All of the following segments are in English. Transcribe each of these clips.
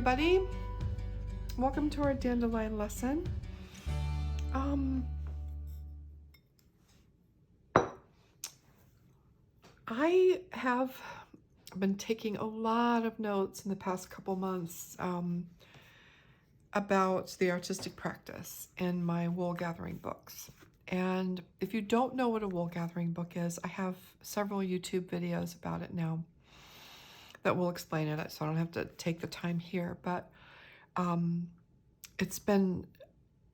everybody. Welcome to our dandelion lesson. I have been taking a lot of notes in the past couple months about the artistic practice in my wool gathering books. And if you don't know what a wool gathering book is, I have several YouTube videos about it now that will explain it, so I don't have to take the time here. But it's been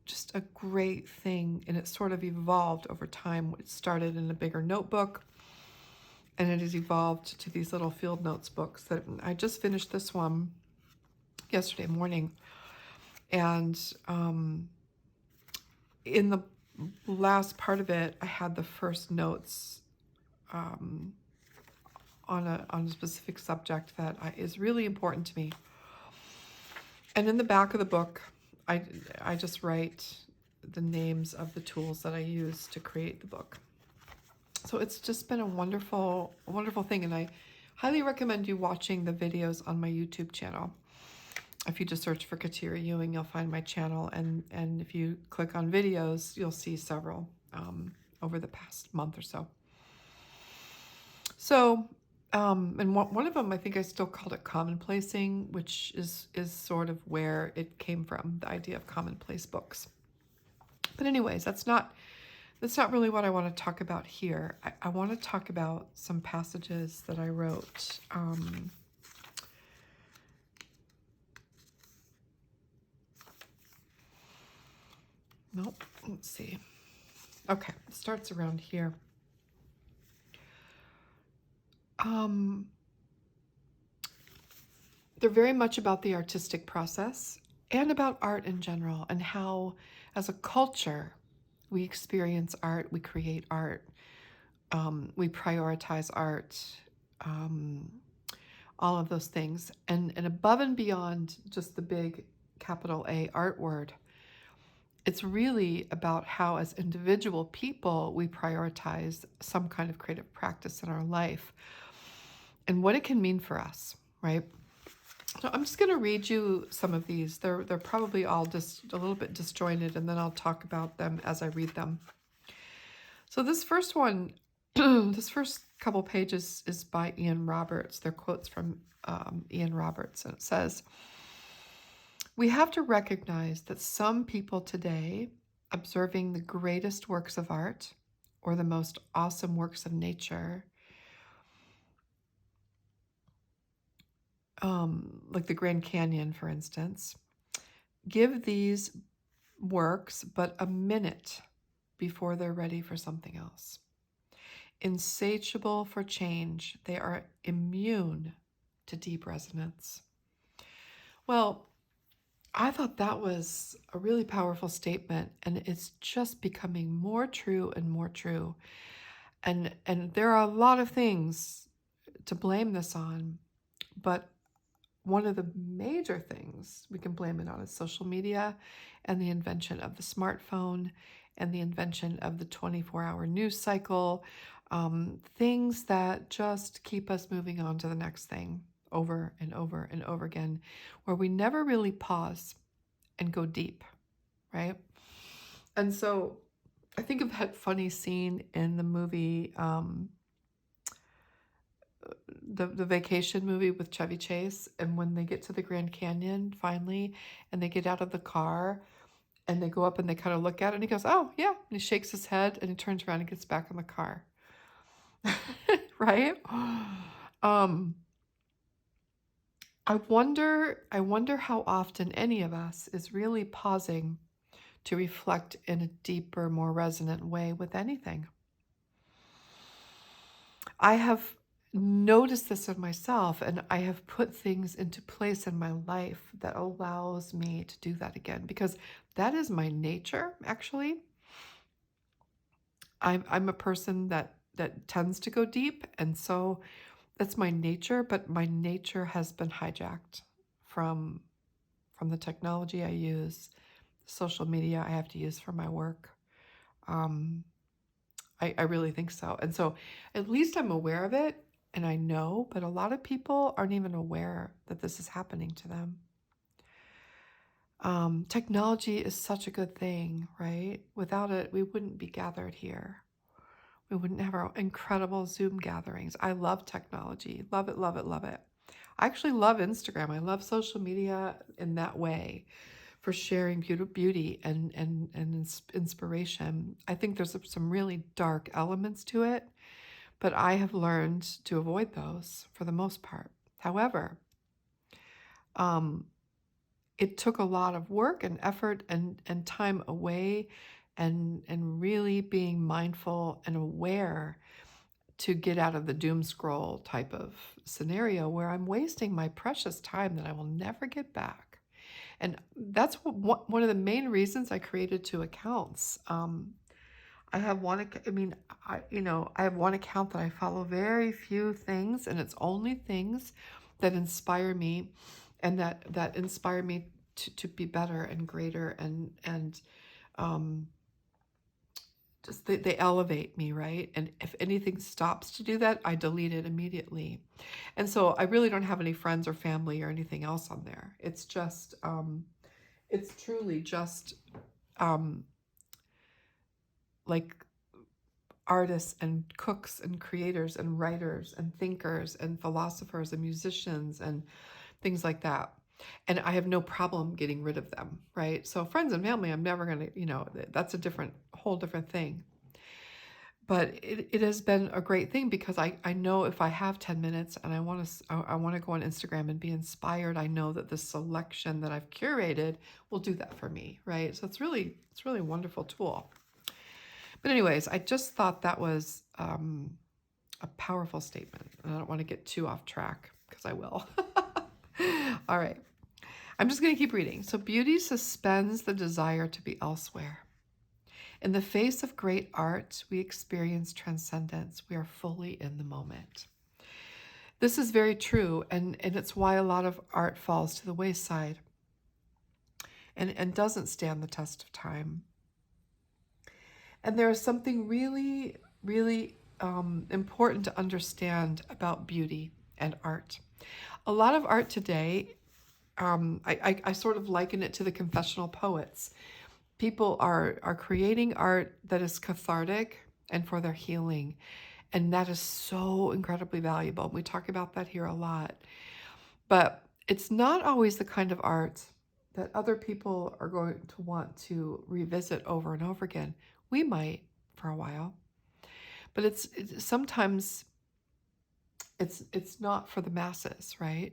just a great thing, and it sort of evolved over time. It started in a bigger notebook, and it has evolved to these little field notes books that I just finished this one yesterday morning. And in the last part of it, I had the first notes on a specific subject that is really important to me. And in the back of the book, I just write the names of the tools that I use to create the book. So it's just been a wonderful thing, and I highly recommend you watching the videos on my YouTube channel. If you just search for Katira Ewing, you'll find my channel, and if you click on videos, you'll see several over the past month or so. So, and one of them, I think I still called it commonplacing, which is sort of where it came from, the idea of commonplace books. But anyways, that's not really what I want to talk about here. I want to talk about some passages that I wrote. Nope, let's see. Okay, it starts around here. They're very much about the artistic process and about art in general, and how, as a culture, we experience art, we create art, we prioritize art, all of those things. And above and beyond just the big capital A art word, it's really about how, as individual people, we prioritize some kind of creative practice in our life and what it can mean for us, right? So I'm just going to read you some of these. They're probably all just a little bit disjointed, and then I'll talk about them as I read them. So this first one, this first couple pages is by Ian Roberts. They're quotes from Ian Roberts, and it says, "We have to recognize that some people today, observing the greatest works of art or the most awesome works of nature, like the Grand Canyon, for instance, give these works but a minute before they're ready for something else. Insatiable for change, they are immune to deep resonance." Well, I thought that was a really powerful statement, and it's just becoming more true and more true. And there are a lot of things to blame this on, but one of the major things we can blame it on is social media and the invention of the smartphone and the invention of the 24-hour news cycle, things that just keep us moving on to the next thing over and over and over again, where we never really pause and go deep, right? And so I think of that funny scene in the movie, the vacation movie with Chevy Chase, and when they get to the Grand Canyon finally, and they get out of the car and they go up and they kind of look at it, and he goes, "Oh yeah," and he shakes his head and he turns around and gets back in the car. Right? I wonder how often any of us is really pausing to reflect in a deeper, more resonant way with anything. I have noticed this in myself, and I have put things into place in my life that allows me to do that again, because that is my nature, actually. I'm a person that tends to go deep, and so that's my nature, but my nature has been hijacked from the technology I use, social media I have to use for my work. I really think so. And so at least I'm aware of it, and I know, but a lot of people aren't even aware that this is happening to them. Technology is such a good thing, right? Without it, we wouldn't be gathered here. We wouldn't have our incredible Zoom gatherings. I love technology. Love it, love it, love it. I actually love Instagram. I love social media in that way for sharing beauty and inspiration. I think there's some really dark elements to it, but I have learned to avoid those for the most part. However, um, it took a lot of work and effort and time away and really being mindful and aware to get out of the doom scroll type of scenario where I'm wasting my precious time that I will never get back. And that's one of the main reasons I created two accounts. I have one, I mean, I have one account that I follow very few things, and it's only things that inspire me and that inspire me to be better and greater and um, just they elevate me, right? And if anything stops to do that, I delete it immediately. And so I really don't have any friends or family or anything else on there. It's just, it's truly just um, like artists and cooks and creators and writers and thinkers and philosophers and musicians and things like that. And I have no problem getting rid of them, right? So friends and family, I'm never going to, that's a whole different thing. But it has been a great thing because I know if I have 10 minutes and I want to go on Instagram and be inspired, I know that the selection that I've curated will do that for me, right? So it's really a wonderful tool. But anyways, I just thought that was a powerful statement. And I don't want to get too off track because I will. All right. I'm just going to keep reading. So beauty suspends the desire to be elsewhere. In the face of great art, we experience transcendence. We are fully in the moment. This is very true, and it's why a lot of art falls to the wayside and doesn't stand the test of time. And there is something really, really important to understand about beauty and art. A lot of art today, I sort of liken it to the confessional poets. People are creating art that is cathartic and for their healing. And that is so incredibly valuable. We talk about that here a lot. But it's not always the kind of art that other people are going to want to revisit over and over again. We might for a while, but sometimes it's not for the masses, right?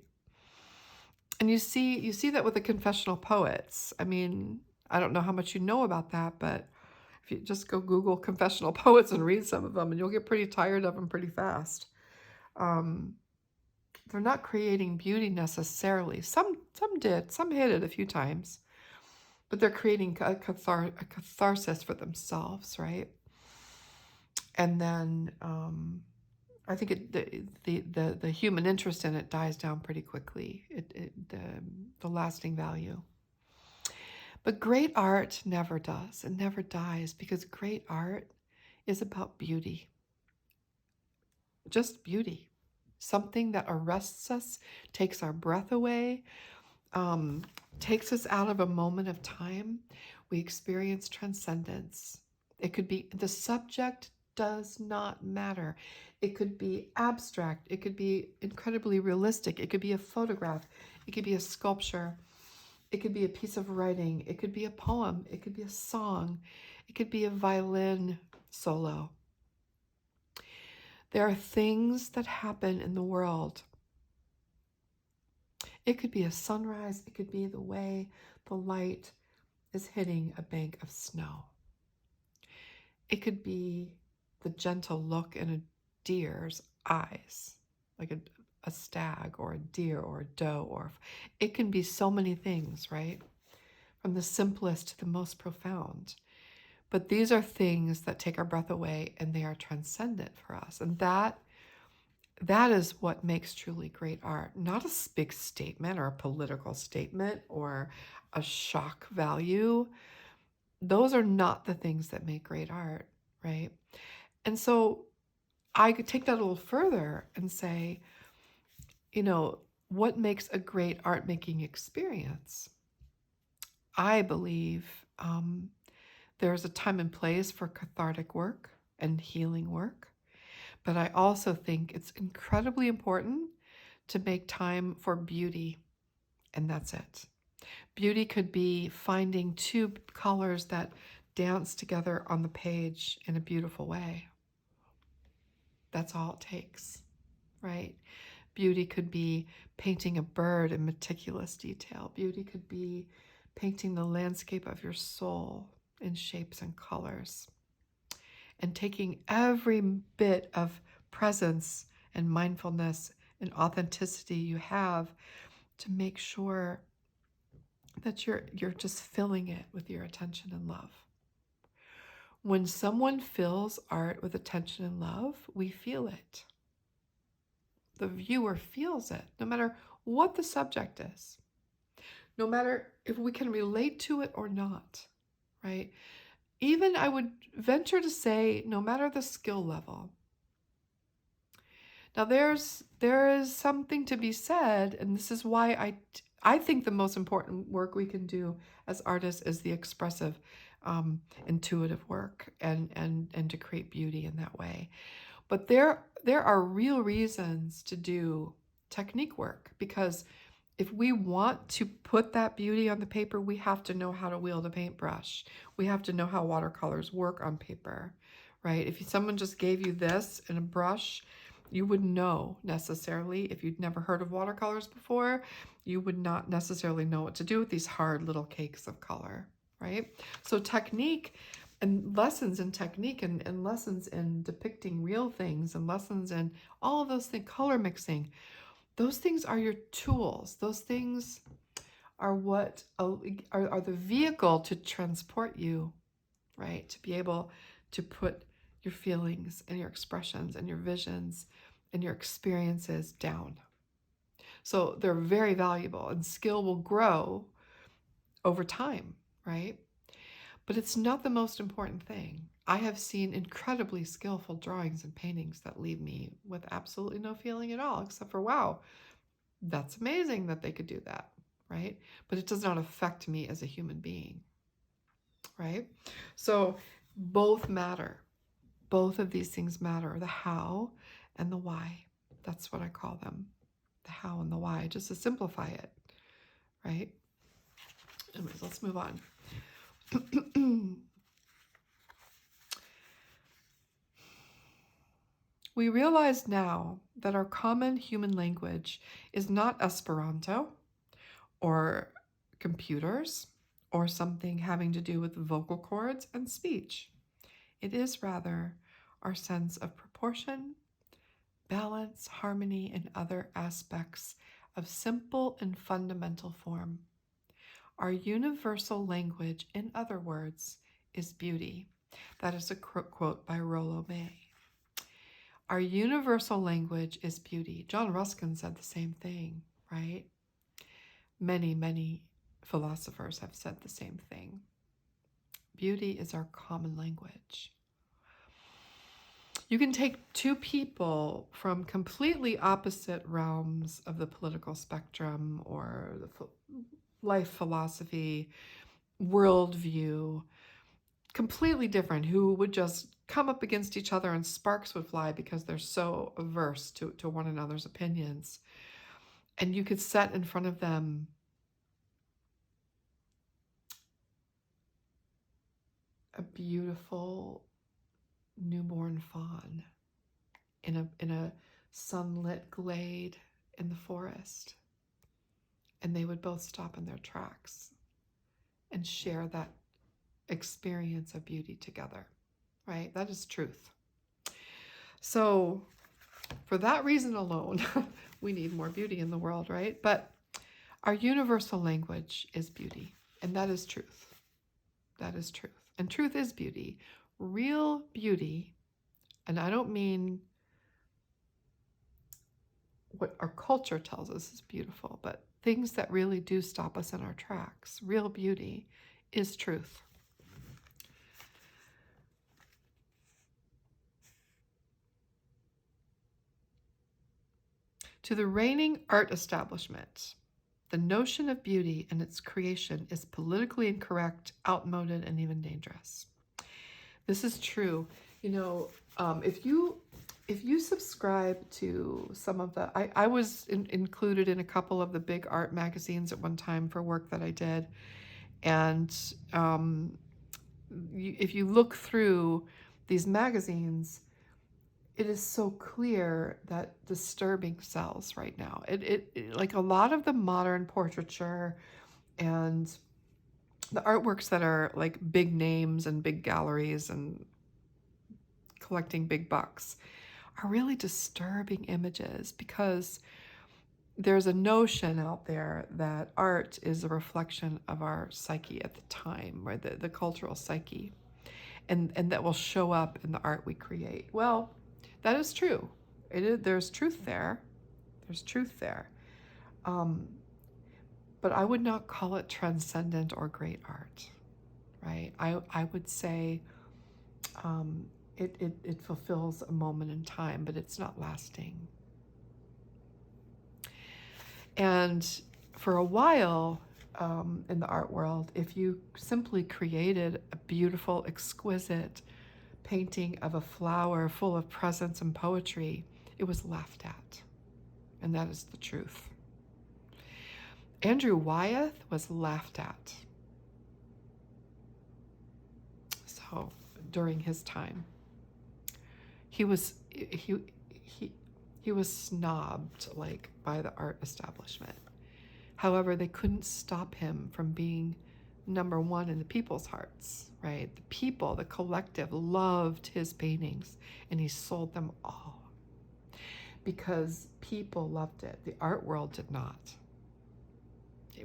And you see that with the confessional poets. I mean, I don't know how much you know about that, but if you just go Google confessional poets and read some of them, and you'll get pretty tired of them pretty fast. Um, they're not creating beauty necessarily. Some did, some hit it a few times, but they're creating a catharsis for themselves, right? And then I think the human interest in it dies down pretty quickly. The lasting value. But great art never does. It never dies because great art is about beauty. Just beauty. Something that arrests us, takes our breath away, takes us out of a moment of time. We experience transcendence. It could be, the subject does not matter. It could be abstract. It could be incredibly realistic. It could be a photograph. It could be a sculpture. It could be a piece of writing. It could be a poem. It could be a song. It could be a violin solo. There are things that happen in the world. It could be a sunrise. It could be the way the light is hitting a bank of snow. It could be the gentle look in a deer's eyes, like a stag or a deer or a doe, or it can be so many things, right? From the simplest to the most profound. But these are things that take our breath away, and they are transcendent for us. And that is what makes truly great art. Not a big statement or a political statement or a shock value. Those are not the things that make great art, right? And so I could take that a little further and say, what makes a great art making experience? I believe there's a time and place for cathartic work and healing work, but I also think it's incredibly important to make time for beauty, and that's it. Beauty could be finding two colors that dance together on the page in a beautiful way. That's all it takes, right? Beauty could be painting a bird in meticulous detail. Beauty could be painting the landscape of your soul in shapes and colors. And taking every bit of presence and mindfulness and authenticity you have to make sure that you're just filling it with your attention and love. When someone fills art with attention and love, we feel it. The viewer feels it, no matter what the subject is, no matter if we can relate to it or not, right? Even I would venture to say, no matter the skill level. Now there is something to be said, and this is why I think the most important work we can do as artists is the expressive, intuitive work, and to create beauty in that way. But there are real reasons to do technique work, because if we want to put that beauty on the paper, we have to know how to wield a paintbrush. We have to know how watercolors work on paper, right? If someone just gave you this and a brush, you wouldn't know necessarily. If you'd never heard of watercolors before, you would not necessarily know what to do with these hard little cakes of color, right? So technique and lessons in technique and lessons in depicting real things and lessons in all of those things, color mixing, those things are your tools. Those things are what are the vehicle to transport you, right? To be able to put your feelings and your expressions and your visions and your experiences down. So they're very valuable, and skill will grow over time, right? But it's not the most important thing. I have seen incredibly skillful drawings and paintings that leave me with absolutely no feeling at all, except for, wow, that's amazing that they could do that, right? But it does not affect me as a human being, right? So both matter. Both of these things matter, the how and the why. That's what I call them, the how and the why, just to simplify it, right? Anyways, let's move on. We realize now that our common human language is not Esperanto or computers or something having to do with vocal cords and speech. It is rather our sense of proportion, balance, harmony, and other aspects of simple and fundamental form. Our universal language, in other words, is beauty. That is a quote by Rollo May. Our universal language is beauty. John Ruskin said the same thing, right? Many, many philosophers have said the same thing. Beauty is our common language. You can take two people from completely opposite realms of the political spectrum or the life philosophy, worldview, completely different, who would just come up against each other and sparks would fly because they're so averse to one another's opinions. And you could set in front of them a beautiful newborn fawn in a sunlit glade in the forest, and they would both stop in their tracks and share that experience of beauty together, right? That is truth. So for that reason alone, we need more beauty in the world, right? But our universal language is beauty, and that is truth. That is truth. And truth is beauty. Real beauty, and I don't mean what our culture tells us is beautiful, but things that really do stop us in our tracks. Real beauty is truth. To the reigning art establishment, The notion of beauty and its creation is politically incorrect, outmoded, and even dangerous. This is true. You know, if you subscribe to some of the, I was included in a couple of the big art magazines at one time for work that I did, and if you look through these magazines, it is so clear that disturbing sells right now. Like a lot of the modern portraiture and the artworks that are like big names and big galleries and collecting big bucks are really disturbing images, because there's a notion out there that art is a reflection of our psyche at the time, or the cultural psyche, and that will show up in the art we create. Well, that is true. There's truth there. There's truth there. But I would not call it transcendent or great art, right? I would say it fulfills a moment in time, but it's not lasting. And for a while in the art world, if you simply created a beautiful, exquisite painting of a flower full of presence and poetry, it was laughed at. And that is the truth. Andrew Wyeth was laughed at. So during his time, he was snobbed, like, by the art establishment. However, they couldn't stop him from being number one in the people's hearts, right? The people, the collective, loved his paintings, and he sold them all because people loved it. The art world did not.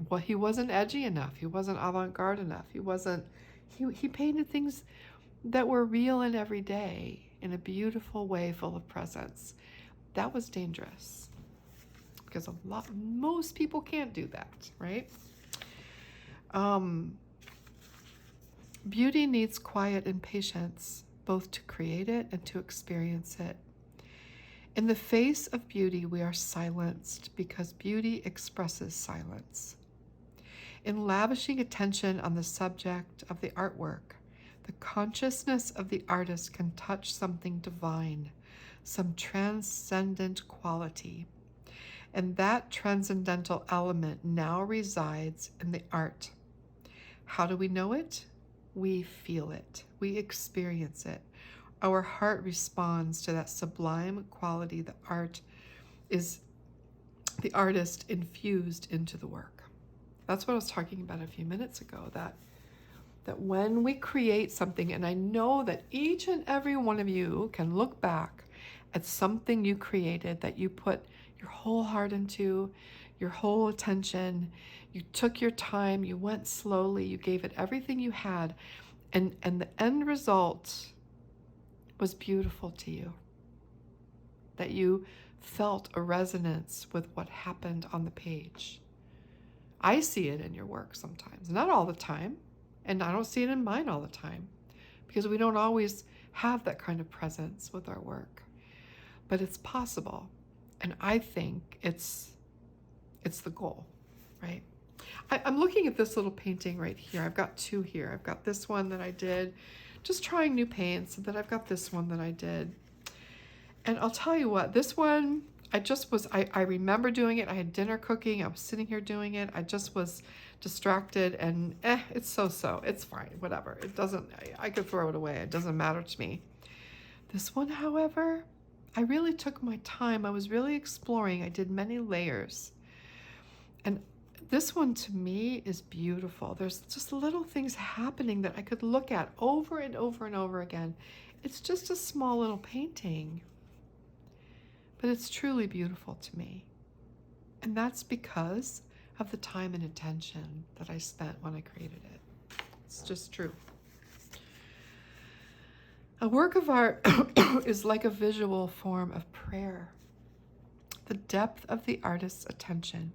Well, he wasn't edgy enough. He wasn't avant-garde enough. He painted things that were real and everyday in a beautiful way, full of presence. That was dangerous, because most people can't do that, right? Beauty needs quiet and patience, both to create it and to experience it. In the face of beauty, we are silenced because beauty expresses silence. In lavishing attention on the subject of the artwork, the consciousness of the artist can touch something divine, some transcendent quality. And that transcendental element now resides in the art. How do we know it? We feel it. We experience it. Our heart responds to that sublime quality the artist infused into the work. That's what I was talking about a few minutes ago, that when we create something, and I know that each and every one of you can look back at something you created that you put your whole heart into, your whole attention, you took your time, you went slowly, you gave it everything you had, and the end result was beautiful to you. That you felt a resonance with what happened on the page. I see it in your work sometimes, not all the time, and I don't see it in mine all the time, because we don't always have that kind of presence with our work. But it's possible, and I think it's the goal, right? I'm looking at this little painting right here. I've got two here. I've got this one that I did, just trying new paints, and then I've got this one that I did. And I'll tell you what, this one, I remember doing it. I had dinner cooking. I was sitting here doing it. I just was distracted, and it's so-so. It's fine, whatever. I could throw it away. It doesn't matter to me. This one, however, I really took my time. I was really exploring. I did many layers. And this one to me is beautiful. There's just little things happening that I could look at over and over and over again. It's just a small little painting, but it's truly beautiful to me. And that's because of the time and attention that I spent when I created it. It's just true. A work of art is like a visual form of prayer. The depth of the artist's attention,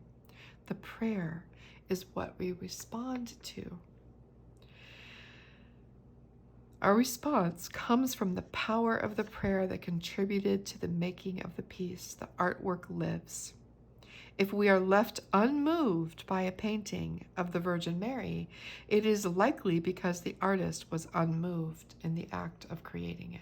the prayer, is what we respond to. Our response comes from the power of the prayer that contributed to the making of the piece. The artwork lives. If we are left unmoved by a painting of the Virgin Mary, it is likely because the artist was unmoved in the act of creating it.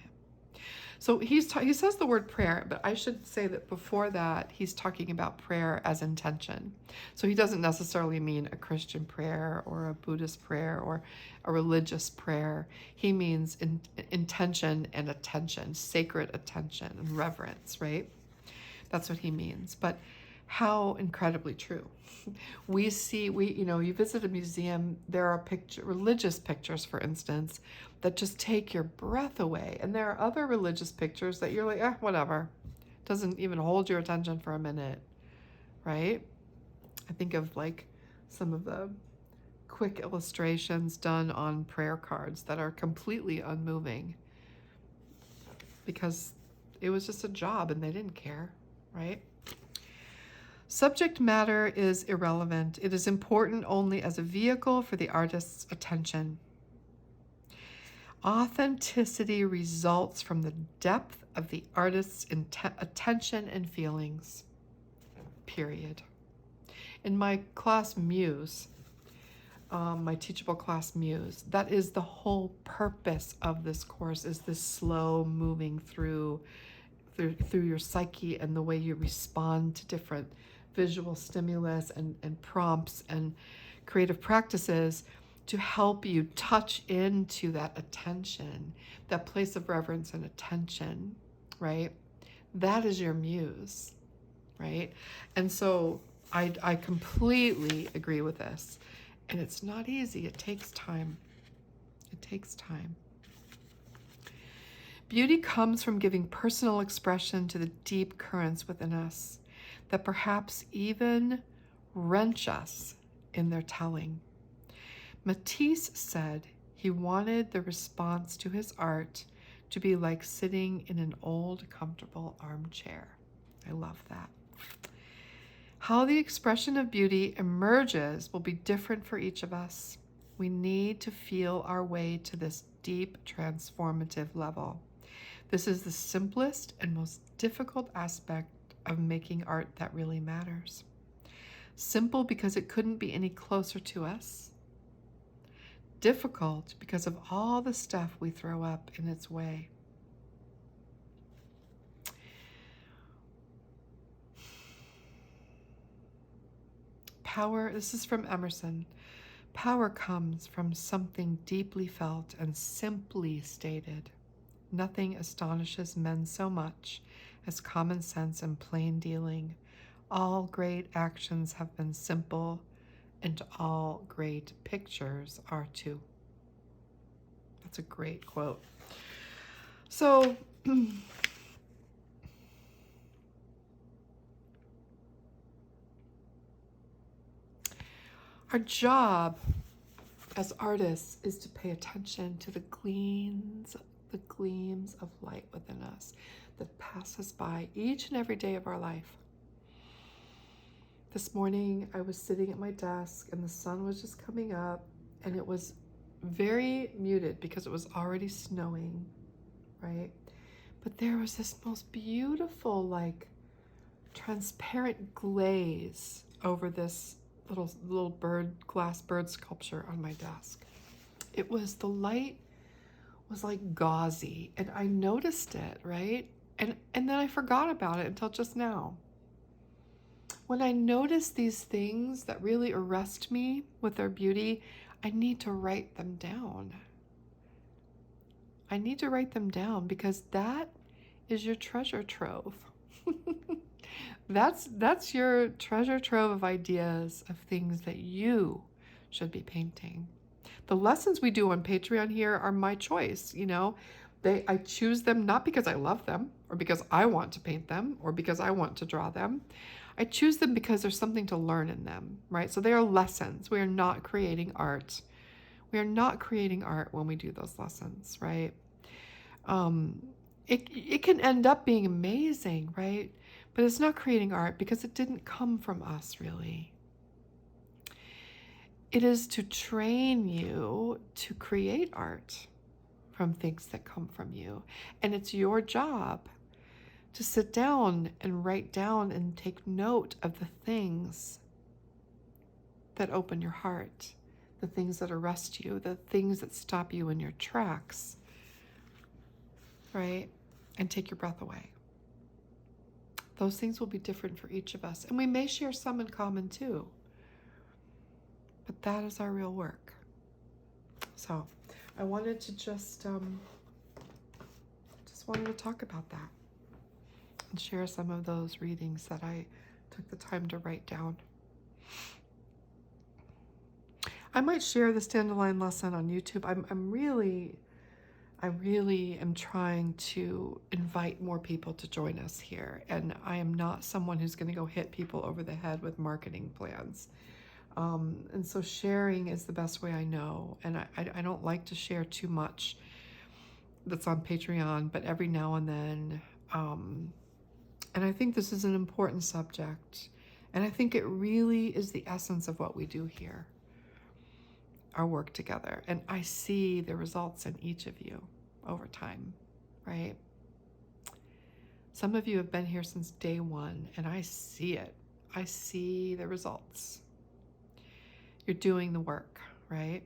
So he says the word prayer, but I should say that before that, he's talking about prayer as intention. So he doesn't necessarily mean a Christian prayer or a Buddhist prayer or a religious prayer. He means intention and attention, sacred attention and reverence, right? That's what he means. But how incredibly true. You visit a museum, there are religious pictures, for instance, that just take your breath away. And there are other religious pictures that you're like, whatever. Doesn't even hold your attention for a minute, right? I think of like some of the quick illustrations done on prayer cards that are completely unmoving because it was just a job and they didn't care, right? Subject matter is irrelevant. It is important only as a vehicle for the artist's attention. Authenticity results from the depth of the artist's attention and feelings, period. In my class Muse, my teachable class Muse, that is the whole purpose of this course, is this slow moving through your psyche and the way you respond to different visual stimulus and prompts and creative practices to help you touch into that attention, that place of reverence and attention, right? That is your muse, right? And so I completely agree with this. And it's not easy. It takes time. It takes time. Beauty comes from giving personal expression to the deep currents within us that perhaps even wrench us in their telling. Matisse said he wanted the response to his art to be like sitting in an old, comfortable armchair. I love that. How the expression of beauty emerges will be different for each of us. We need to feel our way to this deep, transformative level. This is the simplest and most difficult aspect of making art that really matters. Simple because it couldn't be any closer to us. Difficult because of all the stuff we throw up in its way. Power, this is from Emerson. Power comes from something deeply felt and simply stated. Nothing astonishes men so much as common sense and plain dealing. All great actions have been simple, and all great pictures are too. That's a great quote. So, our job as artists is to pay attention to the gleams of light within us that pass us by each and every day of our life. This morning, I was sitting at my desk and the sun was just coming up and it was very muted because it was already snowing, right? But there was this most beautiful, like, transparent glaze over this little glass bird sculpture on my desk. The light was like gauzy and I noticed it, right? And then I forgot about it until just now. When I notice these things that really arrest me with their beauty, I need to write them down. I need to write them down because that is your treasure trove. That's your treasure trove of ideas of things that you should be painting. The lessons we do on Patreon here are my choice, I choose them not because I love them or because I want to paint them or because I want to draw them. I choose them because there's something to learn in them, right? So they are lessons. We are not creating art. We are not creating art when we do those lessons, right? It can end up being amazing, right? But it's not creating art because it didn't come from us, really. It is to train you to create art from things that come from you. And it's your job to sit down and write down and take note of the things that open your heart, the things that arrest you, the things that stop you in your tracks, right? And take your breath away. Those things will be different for each of us. And we may share some in common too. But that is our real work. So I wanted to just wanted to talk about that and share some of those readings that I took the time to write down. I might share this dandelion lesson on YouTube. I really am trying to invite more people to join us here. And I am not someone who's going to go hit people over the head with marketing plans. And so sharing is the best way I know. And I don't like to share too much that's on Patreon, but every now and then. And I think this is an important subject. And I think it really is the essence of what we do here, our work together. And I see the results in each of you over time, right? Some of you have been here since day one, and I see it. I see the results. You're doing the work, right?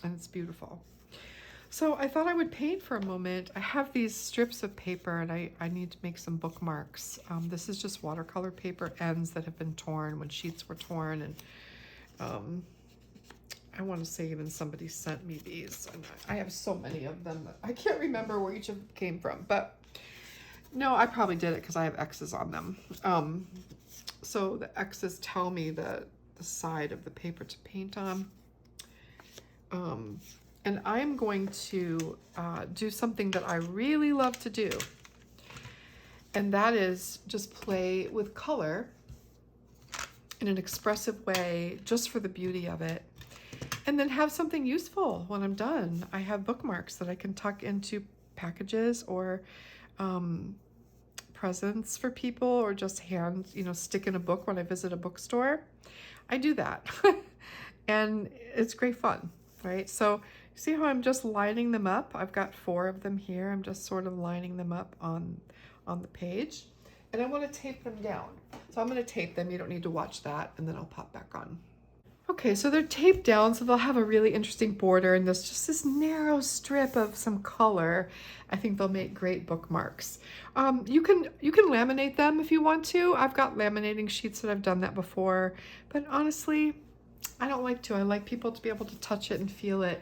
And it's beautiful. So I thought I would paint for a moment. I have these strips of paper, and I need to make some bookmarks. This is just watercolor paper ends that have been torn when sheets were torn, and I want to say even somebody sent me these, and I have so many of them that I can't remember where each of them came from, but no, I probably did it because I have X's on them. So the X's tell me the side of the paper to paint on. And I'm going to do something that I really love to do, and that is just play with color in an expressive way, just for the beauty of it, and then have something useful when I'm done. I have bookmarks that I can tuck into packages or presents for people, or just stick in a book when I visit a bookstore. I do that. And it's great fun, right? So see how I'm just lining them up? I've got 4 of them here. I'm just sort of lining them up on the page, and I want to tape them down. So I'm going to tape them. You don't need to watch that, and then I'll pop back on. Okay, so they're taped down, so they'll have a really interesting border, and there's just this narrow strip of some color. I think they'll make great bookmarks. You can laminate them if you want to. I've got laminating sheets that I've done that before, but honestly, I don't like to. I like people to be able to touch it and feel it.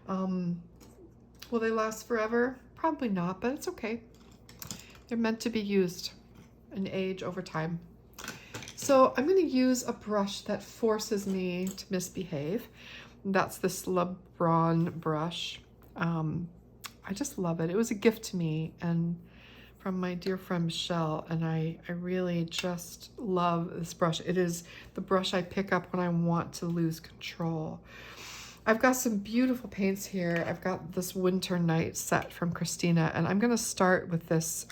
Will they last forever? Probably not, but it's okay. They're meant to be used and age over time. So I'm going to use a brush that forces me to misbehave. That's this LeBron brush. I just love it. It was a gift to me and from my dear friend Michelle, and I really just love this brush. It is the brush I pick up when I want to lose control. I've got some beautiful paints here. I've got this Winter Night set from Christina, and I'm going to start with this,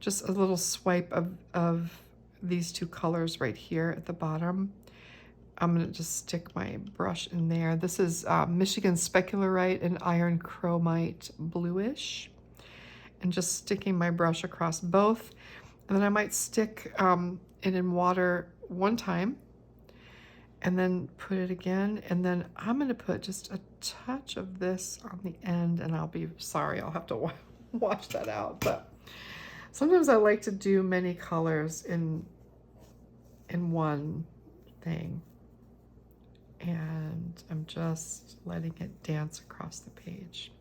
just a little swipe of these 2 colors right here at the bottom. I'm going to just stick my brush in there. This is Michigan Specularite and Iron Chromite Bluish. And just sticking my brush across both. And then I might stick it in water one time and then put it again. And then I'm going to put just a touch of this on the end, and I'll be sorry, I'll have to wash that out. But sometimes I like to do many colors in one thing. And I'm just letting it dance across the page.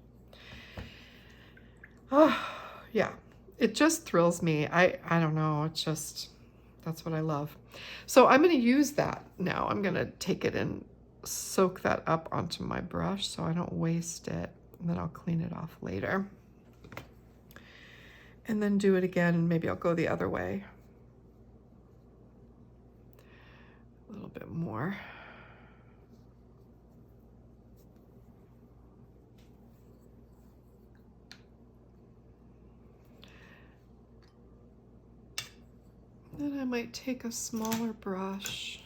Oh, yeah, it just thrills me. I don't know, it's just, that's what I love. So I'm going to use that now. I'm going to take it and soak that up onto my brush so I don't waste it, and then I'll clean it off later. And then do it again, and maybe I'll go the other way. A little bit more. Then I might take a smaller brush.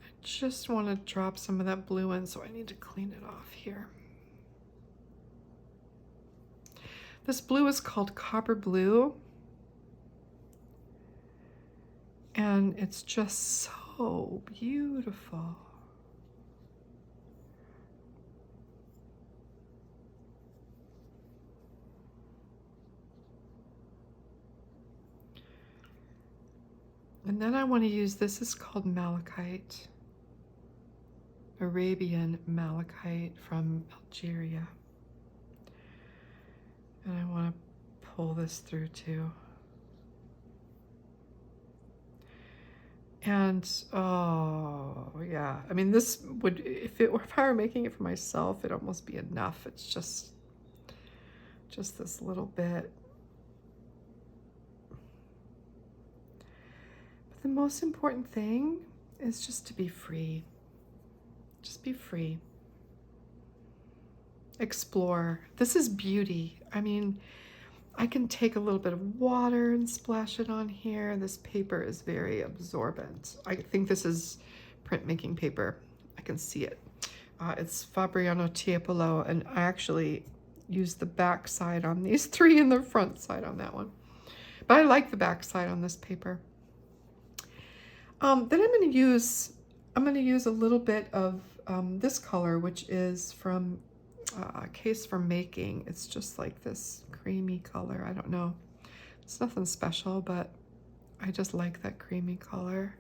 I just want to drop some of that blue in, so I need to clean it off here. This blue is called Copper Blue, and it's just so beautiful. And then I want to use, this is called Malachite, Arabian Malachite from Algeria. And I want to pull this through too. And oh yeah, I mean, this would, if I were making it for myself, it'd almost be enough. It's just this little bit. But the most important thing is just to be free. Just be free. Explore. This is beauty. I mean, I can take a little bit of water and splash it on here. This paper is very absorbent. I think this is printmaking paper. I can see it. It's Fabriano Tiepolo, and I actually used the back side on these three and the front side on that one. But I like the back side on this paper. Then I'm going to use a little bit of this color, which is from Case for Making. It's just like this creamy color. I don't know. It's nothing special, but I just like that creamy color.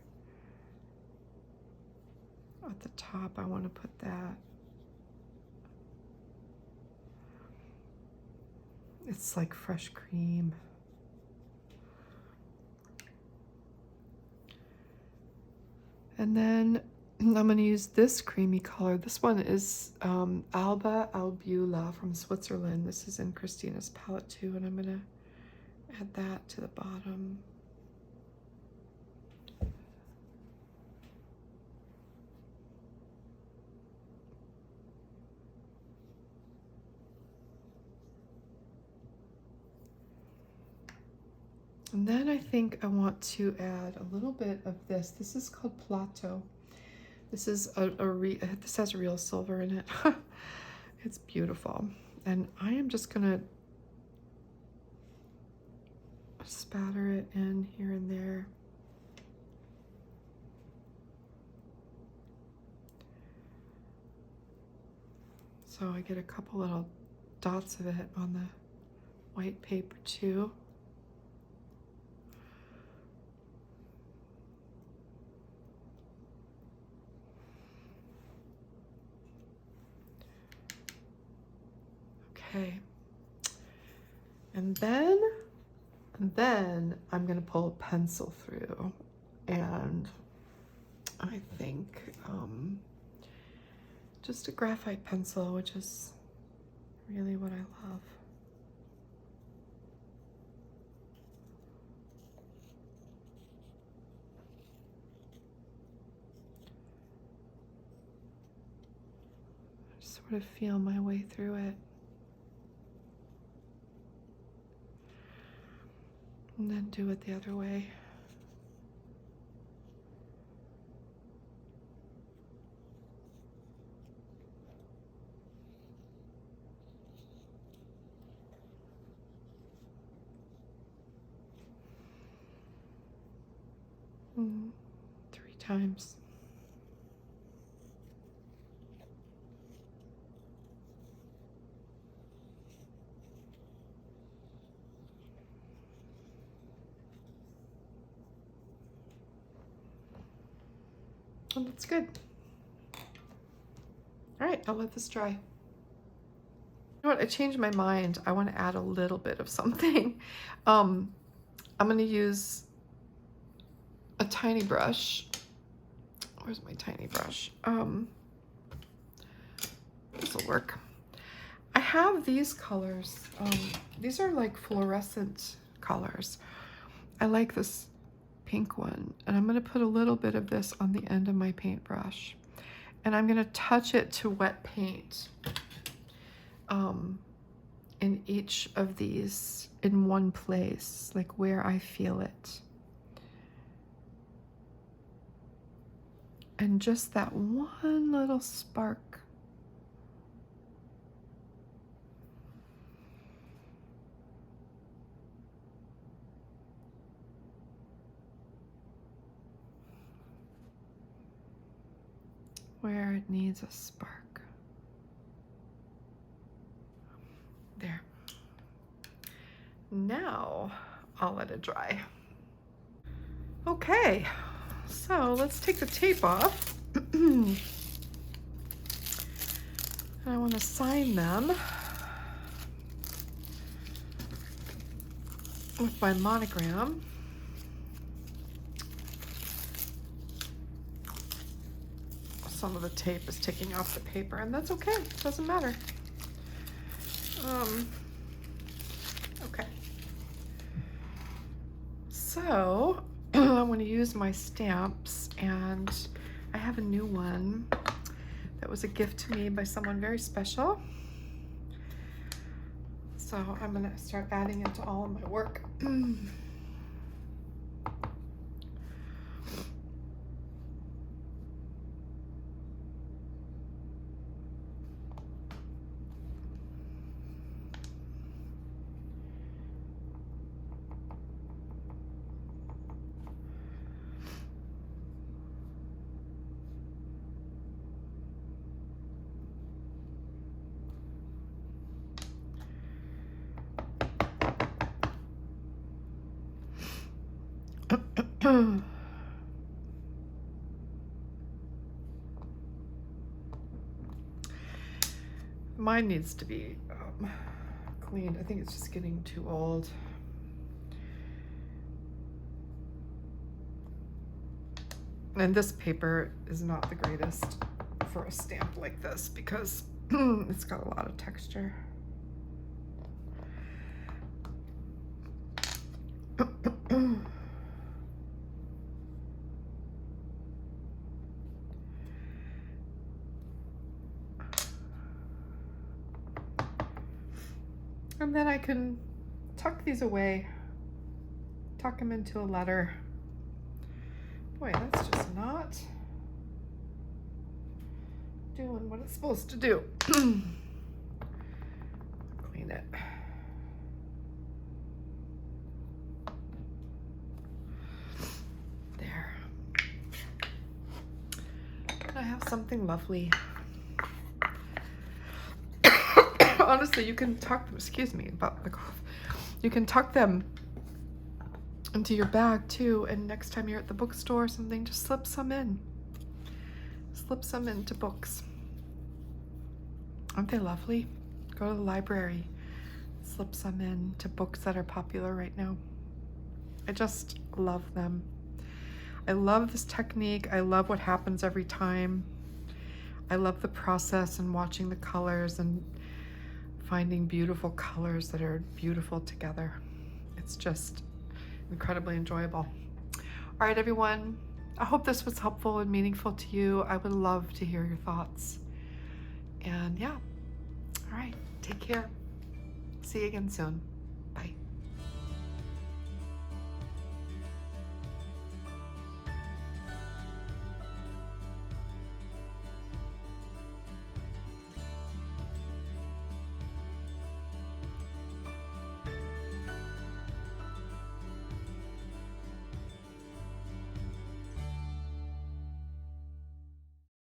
At the top, I want to put that. It's like fresh cream. And then I'm going to use this creamy color. This one is Alba Albula from Switzerland. This is in Christina's palette too, and I'm going to add that to the bottom. And then I think I want to add a little bit of this. This is called Plato. This is this has real silver in it. It's beautiful. And I am just gonna spatter it in here and there. So I get a couple little dots of it on the white paper too. Okay, and then I'm gonna pull a pencil through, and I think just a graphite pencil, which is really what I love. I sort of feel my way through it. And then do it the other way. Mm, 3 times. And that's good. All right, I'll let this dry. You know what? I changed my mind. I want to add a little bit of something. I'm going to use a tiny brush. Where's my tiny brush? This will work. I have these colors. These are like fluorescent colors. I like this pink one, and I'm going to put a little bit of this on the end of my paintbrush, and I'm going to touch it to wet paint in each of these in one place, like where I feel it. And just that one little spark. where it needs a spark. There. Now I'll let it dry. Okay, so let's take the tape off. And I want to sign them with my monogram. Some of the tape is taking off the paper, and that's okay, it doesn't matter. Okay. So I'm going to use my stamps, and I have a new one that was a gift to me by someone very special. So I'm going to start adding it to all of my work. Mine needs to be cleaned. I think it's just getting too old. And this paper is not the greatest for a stamp like this because it's got a lot of texture. And then I can tuck these away, tuck them into a letter. Boy, that's just not doing what it's supposed to do. Clean it. There. And I have something lovely. Honestly, you can tuck them, excuse me about the cough. You can tuck them into your bag too, and next time you're at the bookstore or something, just slip some in. Slip some into books. Aren't they lovely? Go to the library, slip some in to books that are popular right now. I just love them. I love this technique. I love what happens every time. I love the process and watching the colors and finding beautiful colors that are beautiful together. It's just incredibly enjoyable. All right, everyone. I hope this was helpful and meaningful to you. I would love to hear your thoughts. And yeah, all right, take care. See you again soon.